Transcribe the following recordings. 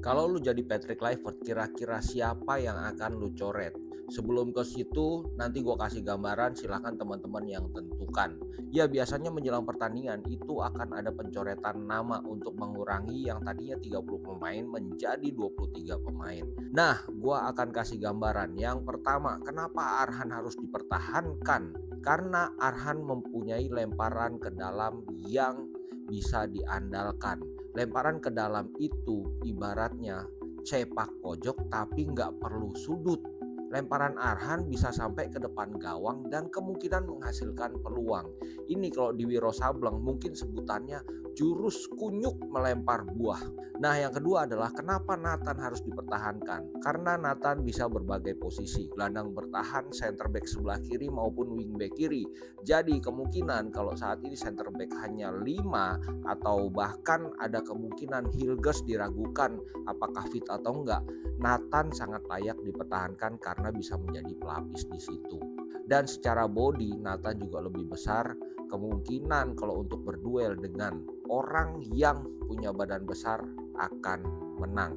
Kalau lu jadi Patrick Kluivert, kira-kira siapa yang akan lu coret? Sebelum ke situ, nanti gua kasih gambaran, silahkan teman-teman yang tentukan. Ya, biasanya menjelang pertandingan itu akan ada pencoretan nama untuk mengurangi yang tadinya 30 pemain menjadi 23 pemain. Nah, gua akan kasih gambaran. Yang pertama, kenapa Arhan harus dipertahankan? Karena Arhan mempunyai lemparan ke dalam yang bisa diandalkan. Lemparan ke dalam itu ibaratnya sepak pojok tapi nggak perlu sudut. Lemparan Arhan bisa sampai ke depan gawang dan kemungkinan menghasilkan peluang. Ini kalau di Wiro Sableng mungkin sebutannya jurus kunyuk melempar buah. Nah, yang kedua adalah kenapa Nathan harus dipertahankan? Karena Nathan bisa berbagai posisi, gelandang bertahan, center back sebelah kiri maupun wing back kiri. Jadi kemungkinan kalau saat ini center back hanya 5 atau bahkan ada kemungkinan Hilgers diragukan apakah fit atau enggak, Nathan sangat layak dipertahankan karena bisa menjadi pelapis di situ. Dan secara body Nathan juga lebih besar kemungkinan kalau untuk berduel dengan orang yang punya badan besar akan menang.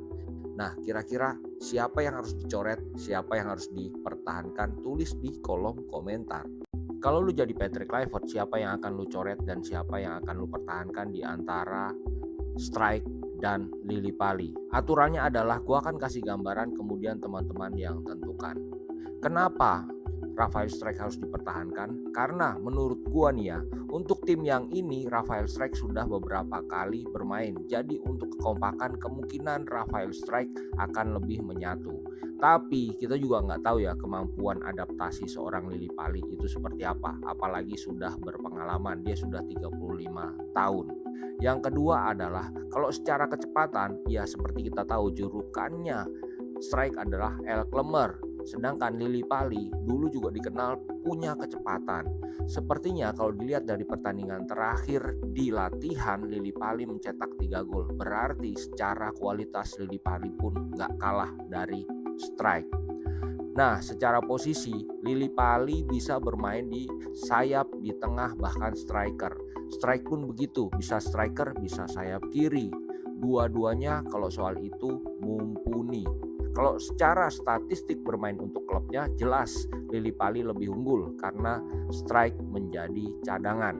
Nah, kira-kira siapa yang harus dicoret, siapa yang harus dipertahankan? Tulis di kolom komentar. Kalau lu jadi Patrick Kluivert, siapa yang akan lu coret dan siapa yang akan lu pertahankan di antara Strike dan Lily Pali? Aturannya adalah gua akan kasih gambaran kemudian teman-teman yang tentukan. Kenapa Rafael Strike harus dipertahankan? Karena menurut gua nih ya, untuk tim yang ini Rafael Strike sudah beberapa kali bermain. Jadi untuk kekompakan kemungkinan Rafael Strike akan lebih menyatu. Tapi kita juga nggak tahu ya kemampuan adaptasi seorang Lily Pali itu seperti apa. Apalagi sudah berpengalaman, dia sudah 35 tahun. Yang kedua adalah kalau secara kecepatan, ya seperti kita tahu julukannya Strike adalah El Clemmer. Sedangkan Lily Pali dulu juga dikenal punya kecepatan. Sepertinya kalau dilihat dari pertandingan terakhir di latihan, Lily Pali mencetak 3 gol. Berarti secara kualitas Lily Pali pun gak kalah dari Strike. Nah, secara posisi Lily Pali bisa bermain di sayap, di tengah, bahkan striker. Strike pun begitu, bisa striker, bisa sayap kiri. Dua-duanya kalau soal itu mumpuni. Kalau secara statistik bermain untuk klubnya jelas Lily Pali lebih unggul karena Strike menjadi cadangan.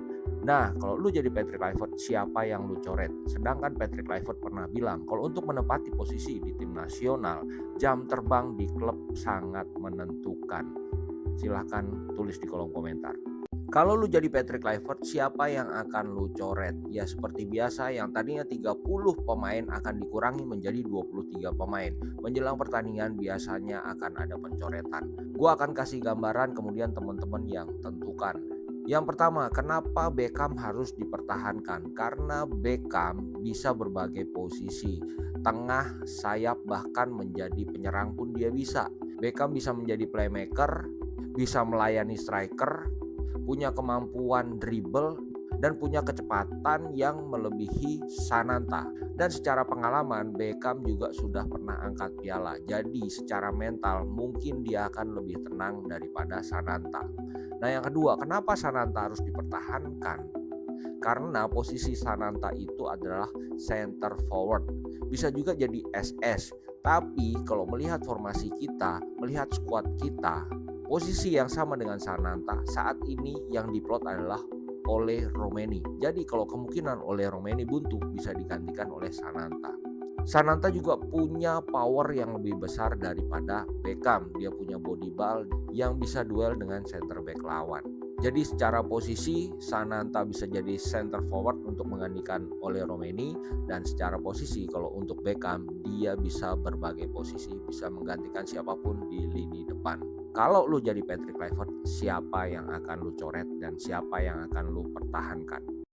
Nah, kalau lu jadi Patrick Kluivert, siapa yang lu coret? Sedangkan Patrick Kluivert pernah bilang kalau untuk menempati posisi di tim nasional, jam terbang di klub sangat menentukan. Silahkan tulis di kolom komentar. Kalau lu jadi Patrick Kluivert, siapa yang akan lu coret? Ya seperti biasa, yang tadinya 30 pemain akan dikurangi menjadi 23 pemain. Menjelang pertandingan biasanya akan ada pencoretan. Gua akan kasih gambaran kemudian teman-teman yang tentukan. Yang pertama, kenapa Beckham harus dipertahankan? Karena Beckham bisa berbagai posisi. Tengah, sayap, bahkan menjadi penyerang pun dia bisa. Beckham bisa menjadi playmaker, bisa melayani striker, punya kemampuan dribble dan punya kecepatan yang melebihi Sananta. Dan secara pengalaman Beckham juga sudah pernah angkat piala. Jadi secara mental mungkin dia akan lebih tenang daripada Sananta. Nah, yang kedua, kenapa Sananta harus dipertahankan? Karena posisi Sananta itu adalah center forward. Bisa juga jadi SS. Tapi kalau melihat formasi kita, melihat squad kita, posisi yang sama dengan Sananta saat ini yang diplot adalah Ole Romeni. Jadi kalau kemungkinan Ole Romeni buntu bisa digantikan oleh Sananta. Sananta juga punya power yang lebih besar daripada Beckham. Dia punya body ball yang bisa duel dengan center back lawan. Jadi secara posisi Sananta bisa jadi center forward untuk menggantikan Ole Romeni, dan secara posisi kalau untuk Beckham dia bisa berbagai posisi, bisa menggantikan siapapun di lini depan. Kalau lu jadi Patrick Kluivert, siapa yang akan lu coret dan siapa yang akan lu pertahankan?